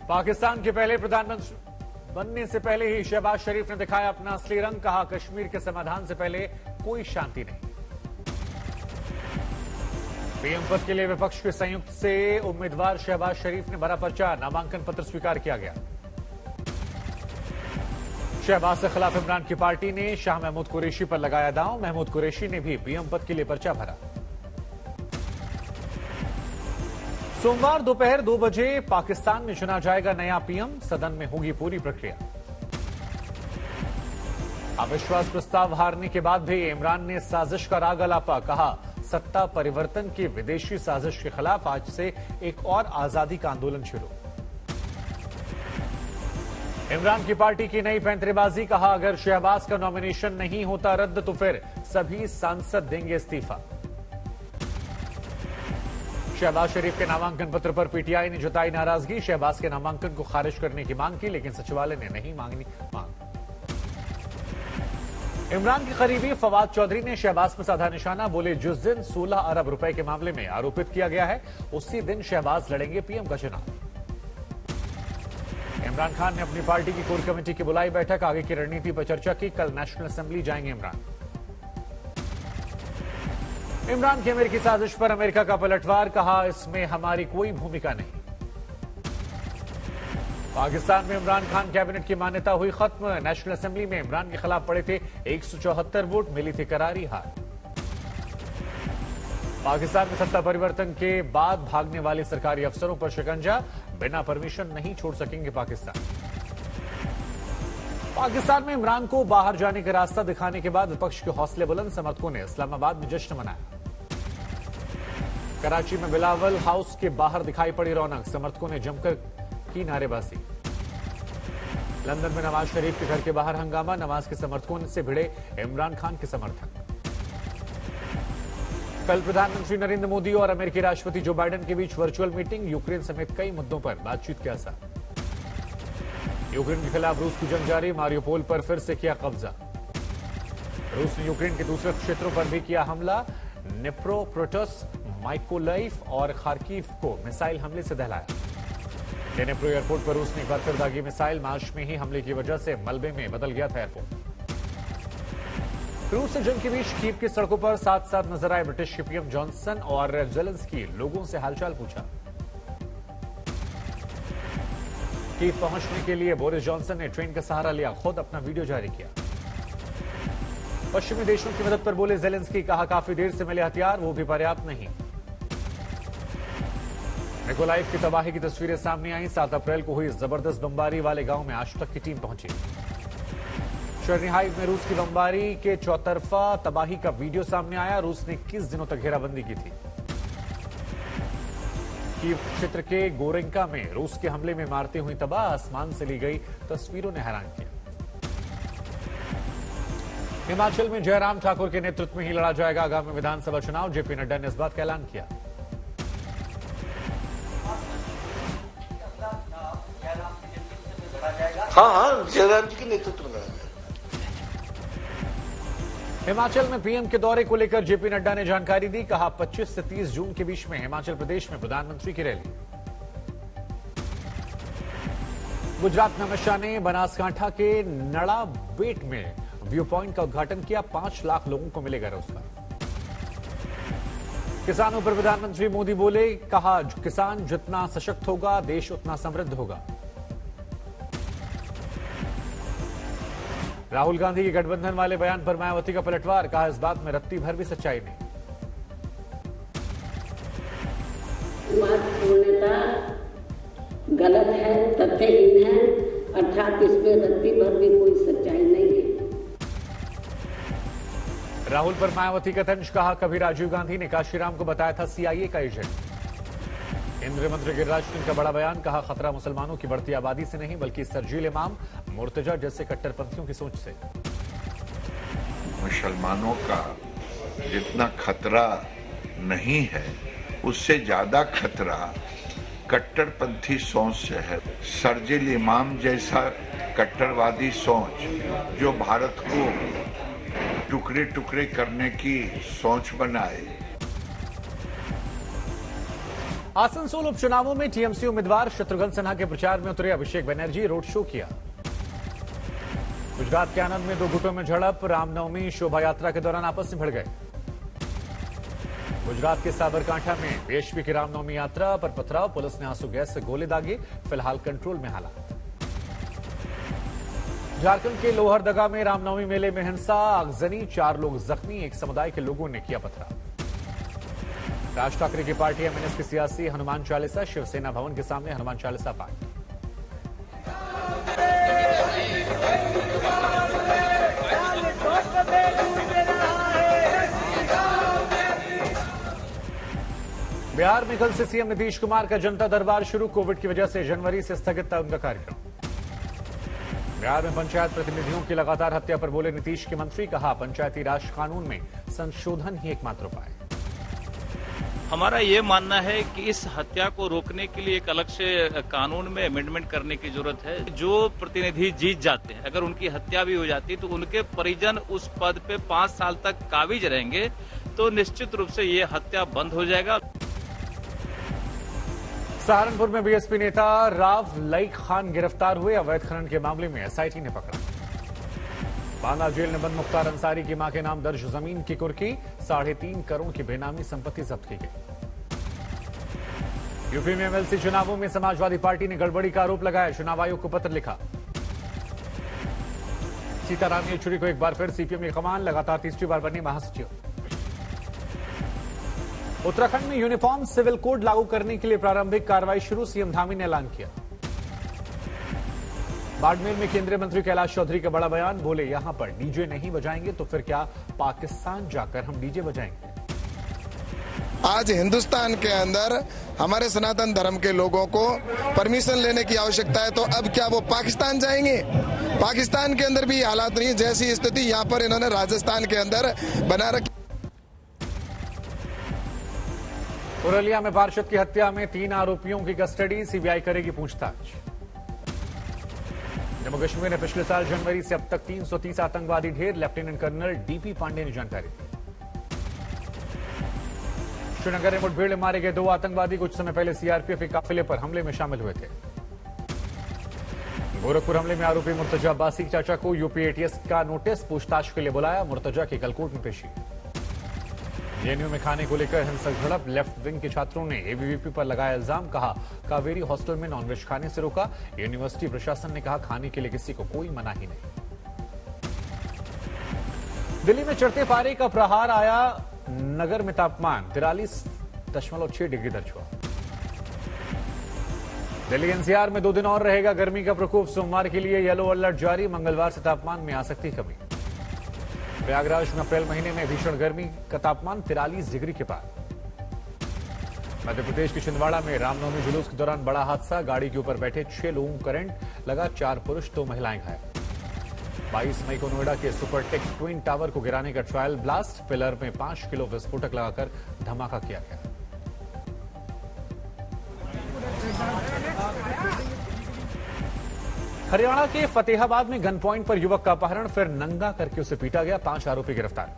पाकिस्तान के पहले प्रधानमंत्री बनने से पहले ही शहबाज शरीफ ने दिखाया अपना असली रंग। कहा, कश्मीर के समाधान से पहले कोई शांति नहीं। पीएम पद के लिए विपक्ष के संयुक्त से उम्मीदवार शहबाज शरीफ ने भरा पर्चा। नामांकन पत्र स्वीकार किया गया। शहबाज के खिलाफ इमरान की पार्टी ने शाह महमूद कुरैशी पर लगाया दांव। महमूद कुरैशी ने भी पीएम पद के लिए पर्चा भरा। सोमवार दोपहर 2 बजे पाकिस्तान में चुना जाएगा नया पीएम। सदन में होगी पूरी प्रक्रिया। अविश्वास प्रस्ताव हारने के बाद भी इमरान ने साजिश का राग अलापा। कहा, सत्ता परिवर्तन की विदेशी साजिश के खिलाफ आज से एक और आजादी का आंदोलन शुरू। इमरान की पार्टी की नई पैंतरेबाजी। कहा, अगर शहबाज का नॉमिनेशन नहीं होता रद्द तो फिर सभी सांसद देंगे इस्तीफा। शहबाज शरीफ के नामांकन पत्र पर पीटीआई ने जताई नाराजगी। शहबाज के नामांकन को खारिज करने की मांग की, लेकिन सचिवालय ने नहीं मांगी मांग। इमरान के करीबी फवाद चौधरी ने शहबाज पर साधा निशाना। बोले, जिस दिन 16 अरब रुपए के मामले में आरोपित किया गया है उसी दिन शहबाज लड़ेंगे पीएम का चुनाव। इमरान खान ने अपनी पार्टी की कोर कमेटी की बुलाई बैठक। आगे की रणनीति पर चर्चा की। कल नेशनल असेंबली जाएंगे इमरान की अमेरिकी साजिश पर अमेरिका का पलटवार। कहा, इसमें हमारी कोई भूमिका नहीं। पाकिस्तान में इमरान खान कैबिनेट की मान्यता हुई खत्म। नेशनल असेंबली में इमरान के खिलाफ पड़े थे 174 वोट, मिली थी करारी हार। पाकिस्तान में सत्ता परिवर्तन के बाद भागने वाले सरकारी अफसरों पर शिकंजा। बिना परमिशन नहीं छोड़ सकेंगे पाकिस्तान में इमरान को बाहर जाने का रास्ता दिखाने के बाद विपक्ष के हौसले बुलंद। समर्थकों ने इस्लामाबाद में जश्न मनाया। कराची में बिलावल हाउस के बाहर दिखाई पड़ी रौनक। समर्थकों ने जमकर की नारेबाजी। लंदन में नवाज शरीफ के घर के बाहर हंगामा। नवाज के समर्थकों से भिड़े इमरान खान के समर्थक। कल प्रधानमंत्री नरेंद्र मोदी और अमेरिकी राष्ट्रपति जो बाइडेन के बीच वर्चुअल मीटिंग। यूक्रेन समेत कई मुद्दों पर बातचीत के आसार। यूक्रेन के खिलाफ रूस की जंग जारी। मारियोपोल पर फिर से किया कब्जा। रूस ने यूक्रेन के दूसरे क्षेत्रों पर भी किया हमला। निप्रोपेट्रोव्स्क, माइकोलाइव और खार्किव को मिसाइल हमले से दहलाया। डेनेप्रो एयरपोर्ट पर रूस ने एक बार फिर दागी मिसाइल। मार्च में ही हमले की वजह से मलबे में बदल गया था एयरपोर्ट। रूस से जंग के बीच कीव की सड़कों पर साथ साथ नजर आए ब्रिटिश के पीएम जॉनसन और जेलेंस्की। लोगों से हालचाल पूछा। कीव पहुंचने के लिए बोरिस जॉनसन ने ट्रेन का सहारा लिया। खुद अपना वीडियो जारी किया। पश्चिमी देशों की मदद पर बोले जेलेंस्की। कहा, काफी देर से मिले हथियार वो भी पर्याप्त नहीं। निकोलाइव की तबाही की तस्वीरें सामने आई। 7 अप्रैल को हुई जबरदस्त बमबारी वाले गांव में आज तक की टीम पहुंची। चेर्निहाइव में रूस की बमबारी के चौतरफा तबाही का वीडियो सामने आया। रूस ने 21 दिनों तक घेराबंदी की थी। कीव क्षेत्र के गोरेंका में रूस के हमले में मारते हुई तबाह। आसमान से ली गई तस्वीरों ने हैरान किया। हिमाचल में जयराम ठाकुर के नेतृत्व में ही लड़ा जाएगा आगामी विधानसभा चुनाव। जेपी नड्डा ने इस बात का ऐलान किया। हाँ, जयराम जी के नेतृत्व में लड़ा जाएगा। हिमाचल में पीएम के दौरे को लेकर जेपी नड्डा ने जानकारी दी। कहा, 25 से 30 जून के बीच में हिमाचल प्रदेश में प्रधानमंत्री की रैली। गुजरात में अमित शाह ने बनासकांठा के नड़ाबेट में व्यू पॉइंट का उद्घाटन किया। 5 लाख लोगों को मिलेगा रोजगार। किसानों पर प्रधानमंत्री मोदी बोले। कहा, किसान जितना सशक्त होगा देश उतना समृद्ध होगा। राहुल गांधी के गठबंधन वाले बयान पर मायावती का पलटवार। कहा, इस बात में रत्ती भर भी सच्चाई नहीं। पूर्णता गलत है, तथ्यहीन है, अर्थात इसमें रत्ती भर भी कोई सच्चाई नहीं है। राहुल पर मायावती का तंज। कहा, कभी राजीव गांधी ने काशीराम को बताया था सीआईए का एजेंट। केंद्रीय मंत्री गिरिराज सिंह का बड़ा बयान। कहा, खतरा मुसलमानों की बढ़ती आबादी से नहीं बल्कि सरजील इमाम मुर्तजा जैसे कट्टरपंथियों की सोच से। मुसलमानों का जितना खतरा नहीं है उससे ज्यादा खतरा कट्टरपंथी सोच से है। सरजील इमाम जैसा कट्टरवादी सोच जो भारत को टुकड़े टुकड़े करने की सोच बनाए। आसनसोल उपचुनावों में टीएमसी उम्मीदवार शत्रुघ्न सिन्हा के प्रचार में उतरे अभिषेक बनर्जी रोड शो किया। गुजरात के आनंद में दो गुटों में झड़प, रामनवमी शोभा यात्रा के दौरान आपस में भिड़ गए। गुजरात के साबरकांठा में बीएसपी की रामनवमी यात्रा पर पथराव, पुलिस ने आंसू गैस से गोले दागे, फिलहाल कंट्रोल में हालात। झारखंड के लोहरदगा में रामनवमी मेले में हिंसा, आगजनी, 4 लोग जख्मी, एक समुदाय के लोगों ने किया पथराव। राज ठाकरे की पार्टी एमएनएस की सियासी हनुमान चालीसा, शिवसेना भवन के सामने हनुमान चालीसा पाठ। बिहार में कल से सीएम नीतीश कुमार का जनता दरबार शुरू, कोविड की वजह से जनवरी से स्थगित था उनका कार्यक्रम। बिहार में पंचायत प्रतिनिधियों की लगातार हत्या पर बोले नीतीश के मंत्री, कहा पंचायती राज कानून में संशोधन ही एकमात्र उपाय। हमारा ये मानना है कि इस हत्या को रोकने के लिए एक अलग से कानून में अमेंडमेंट करने की जरूरत है। जो प्रतिनिधि जीत जाते हैं, अगर उनकी हत्या भी हो जाती तो उनके परिजन उस पद पे 5 साल तक काबिज रहेंगे, तो निश्चित रूप से ये हत्या बंद हो जाएगा। सहारनपुर में बीएसपी नेता राव लईक खान गिरफ्तार हुए, अवैध खनन के मामले में एसआईटी ने पकड़ा। बांदा जेल ने बंद मुख्तार अंसारी की मां के नाम दर्ज जमीन की कुर्की, 3.5 करोड़ की बेनामी संपत्ति जब्त की गई। यूपी में एमएलसी चुनावों में समाजवादी पार्टी ने गड़बड़ी का आरोप लगाया, चुनाव आयोग को पत्र लिखा। सीताराम येचुरी को एक बार फिर सीपीएम की कमान, लगातार तीसरी बार बने महासचिव। उत्तराखंड में यूनिफॉर्म सिविल कोड लागू करने के लिए प्रारंभिक कार्रवाई शुरू, सीएम धामी ने ऐलान किया। बाड़मेर में केंद्रीय मंत्री कैलाश चौधरी का बड़ा बयान, बोले यहां पर डीजे नहीं बजाएंगे तो फिर क्या पाकिस्तान जाकर हम डीजे बजाएंगे। आज हिंदुस्तान के अंदर हमारे सनातन धर्म के लोगों को परमिशन लेने की आवश्यकता है, तो अब क्या वो पाकिस्तान जाएंगे? पाकिस्तान के अंदर भी हालात नहीं, जैसी स्थिति यहां पर इन्होंने राजस्थान के अंदर बना रखी। उरलिया में पार्षद की हत्या में 3 आरोपियों की कस्टडी, सीबीआई करेगी पूछताछ। जम्मू कश्मीर में पिछले साल जनवरी से अब तक 330 आतंकवादी ढेर, लेफ्टिनेंट कर्नल डीपी पांडे ने जानकारी दी। श्रीनगर में मुठभेड़ में मारे गए 2 आतंकवादी कुछ समय पहले सीआरपीएफ के काफिले पर हमले में शामिल हुए थे। गोरखपुर हमले में आरोपी मुर्तजा अब्बासी के चाचा को यूपी एटीएस का नोटिस, पूछताछ के लिए बुलाया, मुर्तजा की कल कोर्ट में पेशी। जेएनयू में खाने को लेकर हिंसक झड़प, लेफ्ट विंग के छात्रों ने एबीवीपी पर लगाया इल्जाम, कहा कावेरी हॉस्टल में नॉनवेज खाने से रोका। यूनिवर्सिटी प्रशासन ने कहा खाने के लिए किसी को कोई मनाही नहीं। दिल्ली में चढ़ते पारे का प्रहार आया, नगर में तापमान 43.6 डिग्री दर्ज हुआ। दिल्ली एनसीआर में 2 दिन और रहेगा गर्मी का प्रकोप, सोमवार के लिए येलो अलर्ट जारी, मंगलवार से तापमान में आ सकती कमी। प्रयागराज में अप्रैल महीने में भीषण गर्मी का तापमान 43 डिग्री के पार। मध्य प्रदेश के छिंदवाड़ा में रामनवमी जुलूस के दौरान बड़ा हादसा, गाड़ी के ऊपर बैठे 6 लोगों को करंट लगा, 4 पुरुष 2 महिलाएं घायल। 22 मई को नोएडा के सुपरटेक ट्विन टावर को गिराने का ट्रायल ब्लास्ट, पिलर में 5 किलो विस्फोटक लगाकर धमाका किया गया। हरियाणा के फतेहाबाद में गन पॉइंट पर युवक का अपहरण, फिर नंगा करके उसे पीटा गया, 5 आरोपी गिरफ्तार।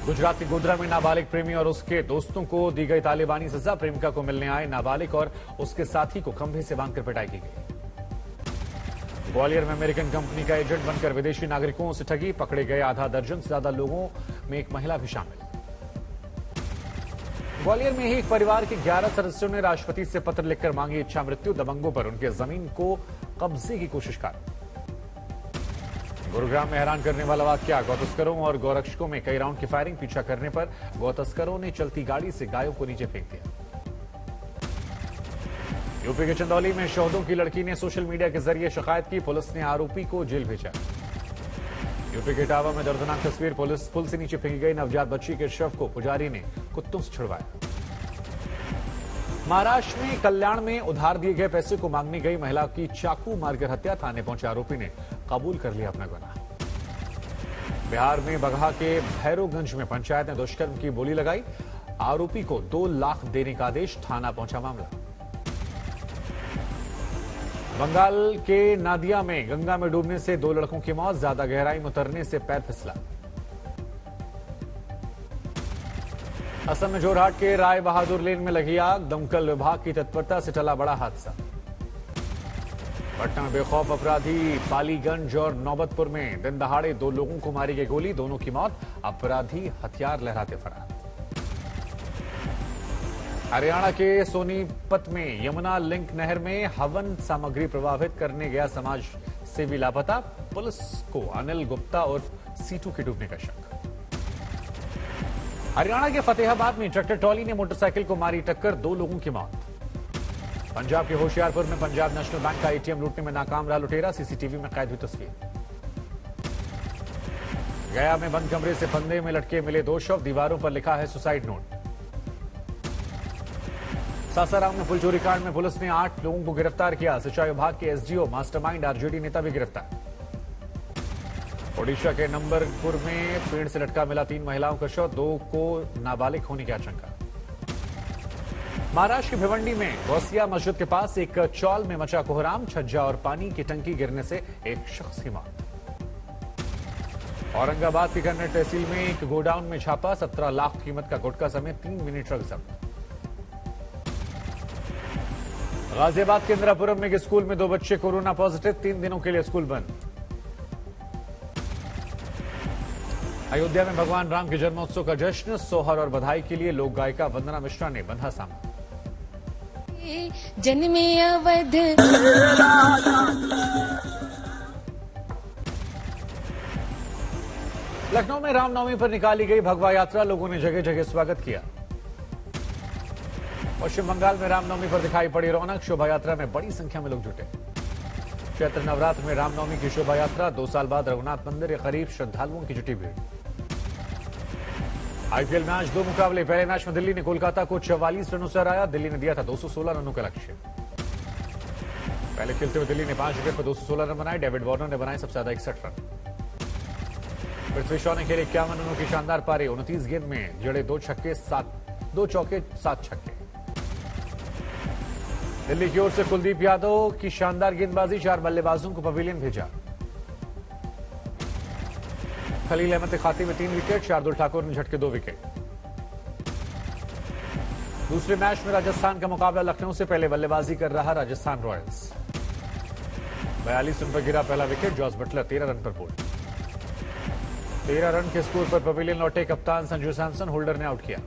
गुजरात के गोधरा में नाबालिग प्रेमी और उसके दोस्तों को दी गई तालिबानी सजा, प्रेमिका को मिलने आए नाबालिग और उसके साथी को खंभे से बांधकर पिटाई की गई। ग्वालियर में अमेरिकन कंपनी का एजेंट बनकर विदेशी नागरिकों से ठगी, पकड़े गए आधा दर्जन से ज्यादा लोगों में एक महिला भी शामिल। ग्वालियर में ही एक परिवार के 11 सदस्यों ने राष्ट्रपति से पत्र लिखकर मांगी इच्छा मृत्यु, दबंगों पर उनके जमीन को कब्जे की कोशिश कर। गुरुग्राम में हैरान करने वाला वाकया, गौ तस्करों और गौरक्षकों में कई राउंड की फायरिंग, पीछा करने पर गौ तस्करों ने चलती गाड़ी से गायों को नीचे फेंक दिया। यूपी के चंदौली में शोहदों की लड़की ने सोशल मीडिया के जरिए शिकायत की, पुलिस ने आरोपी को जेल भेजा। यूपी के इटावा में दर्दनाक तस्वीर, पुल से नीचे फेंकी गई नवजात बच्ची के शव को पुजारी ने कुत्तों से छुड़वाया। महाराष्ट्र में कल्याण में उधार दिए गए पैसे को मांगने गई महिला की चाकू मारकर हत्या, थाने पहुंचे आरोपी ने कबूल कर लिया अपना गुनाह। बिहार में बगहा के भैरवगंज में पंचायत ने दुष्कर्म की बोली लगाई, आरोपी को 2 लाख देने का आदेश, थाना पहुंचा मामला। बंगाल के नादिया में गंगा में डूबने से 2 लड़कों की मौत, ज्यादा गहराई में उतरने से पैर फिसला। असम में जोरहाट के राय बहादुर लेन में लगी आग, दमकल विभाग की तत्परता से टला बड़ा हादसा। पटना में बेखौफ अपराधी पालीगंज और नौबतपुर में दिन दहाड़े 2 लोगों को मारी गई गोली, दोनों की मौत, अपराधी हथियार लहराते फरार। हरियाणा के सोनीपत में यमुना लिंक नहर में हवन सामग्री प्रभावित करने गया समाज सेवी लापता, पुलिस को अनिल गुप्ता और सीटू के डूबने का शक। हरियाणा के फतेहाबाद में ट्रैक्टर ट्रॉली ने मोटरसाइकिल को मारी टक्कर, 2 लोगों की मौत। पंजाब के होशियारपुर में पंजाब नेशनल बैंक का एटीएम लूटने में नाकाम रहा लुटेरा, सीसीटीवी में कैद हुई तस्वीर। गया में बंद कमरे से फंदे में लटके मिले 2 शव, दीवारों पर लिखा है सुसाइड नोट। सासाराम में फुल चोरी कांड में पुलिस ने 8 लोगों को गिरफ्तार किया, सिंचाई विभाग के एसडीओ, मास्टरमाइंड आरजेडी नेता भी गिरफ्तार। ओडिशा के नंबरपुर में पेड़ से लटका मिला 3 महिलाओं का शव, 2 को नाबालिग होने की आशंका। महाराष्ट्र के भिवंडी में गौसिया मस्जिद के पास एक चौल में मचा कोहराम, छज्जा और पानी की टंकी गिरने से एक शख्स की मौत। औरंगाबाद की कन्नड़ तहसील में एक गोडाउन में छापा, 17 लाख कीमत का गुटखा समेत 3 मिनी ट्रक जब्त। गाजियाबाद के इंदिरापुरम में एक स्कूल में 2 बच्चे कोरोना पॉजिटिव, 3 दिनों के लिए स्कूल बंद। अयोध्या में भगवान राम के जन्मोत्सव का जश्न, सोहर और बधाई के लिए लोक गायिका वंदना मिश्रा ने बंधा सामा। जन्मे अवध लखनऊ में रामनवमी पर निकाली गई भगवा यात्रा, लोगों ने जगह जगह स्वागत किया। पश्चिम बंगाल में रामनवमी पर दिखाई पड़ी रौनक, शोभा यात्रा में बड़ी संख्या में लोग जुटे। चैत्र नवरात्र में रामनवमी की शोभा यात्रा, 2 साल बाद रघुनाथ मंदिर के करीब श्रद्धालुओं की जुटी भीड़। आईपीएल मैच 2 मुकाबले, पहले मैच में दिल्ली ने कोलकाता को 44 रनों से हराया, दिल्ली ने दिया था 216 रनों का लक्ष्य। पहले खेलते हुए दिल्ली ने 5 विकेट पर 216 रन बनाए, डेविड वार्नर ने बनाए सबसे ज्यादा 61 रन। पृथ्वी शॉ ने खेले 51 रनों की शानदार पारी, 29 गेंद में जड़े 2 चौके 7 छक्के। दिल्ली की ओर से कुलदीप यादव की शानदार गेंदबाजी, 4 बल्लेबाजों को पवेलियन भेजा। खलील अहमद के खाते में 3 विकेट, शार्दुल ठाकुर ने झटके 2 विकेट। दूसरे मैच में राजस्थान का मुकाबला लखनऊ से, पहले बल्लेबाजी कर रहा राजस्थान रॉयल्स। 42 रन पर गिरा पहला विकेट, जॉस बटलर 13 रन पर बोल्ड। 13 रन के स्कोर पर पवेलियन लौटे कप्तान संजू सैमसन, होल्डर ने आउट किया।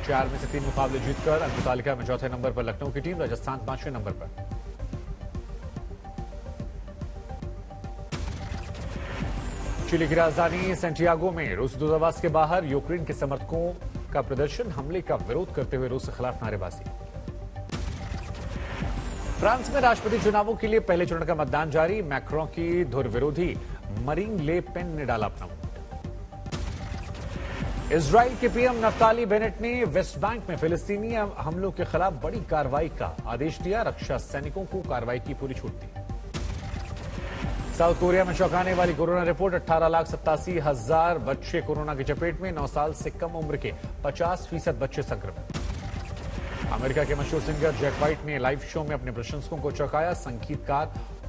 4 में से 3 मुकाबले जीतकर अंक तालिका में चौथे नंबर पर लखनऊ की टीम, राजस्थान 5वें नंबर पर। चिली की राजधानी सेंटियागो में रूस दूतावास के बाहर यूक्रेन के समर्थकों का प्रदर्शन, हमले का विरोध करते हुए रूस के खिलाफ नारेबाजी। फ्रांस में राष्ट्रपति चुनावों के लिए पहले चरण का मतदान जारी, मैक्रों की धुर विरोधी मरीन ले पेन ने डाला अपना वोट। इजराइल के पीएम नफ्ताली बेनेट ने वेस्ट बैंक में फिलिस्तीनी हमलों के खिलाफ बड़ी कार्रवाई का आदेश दिया, रक्षा सैनिकों को कार्रवाई की पूरी छूट दी। साउथ कोरिया में चौंकाने वाली कोरोना रिपोर्ट, 18,87,000 बच्चे कोरोना की चपेट में, 9 साल से कम उम्र के 50% बच्चे संक्रमित। अमेरिका के मशहूर सिंगर जैक वाइट ने लाइव शो में अपने प्रशंसकों को चौंकाया, संगीतकार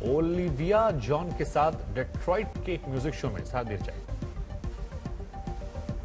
ओलिविया जॉन के साथ डेट्रॉइट के एक म्यूजिक शो में साथ दे जाएगी।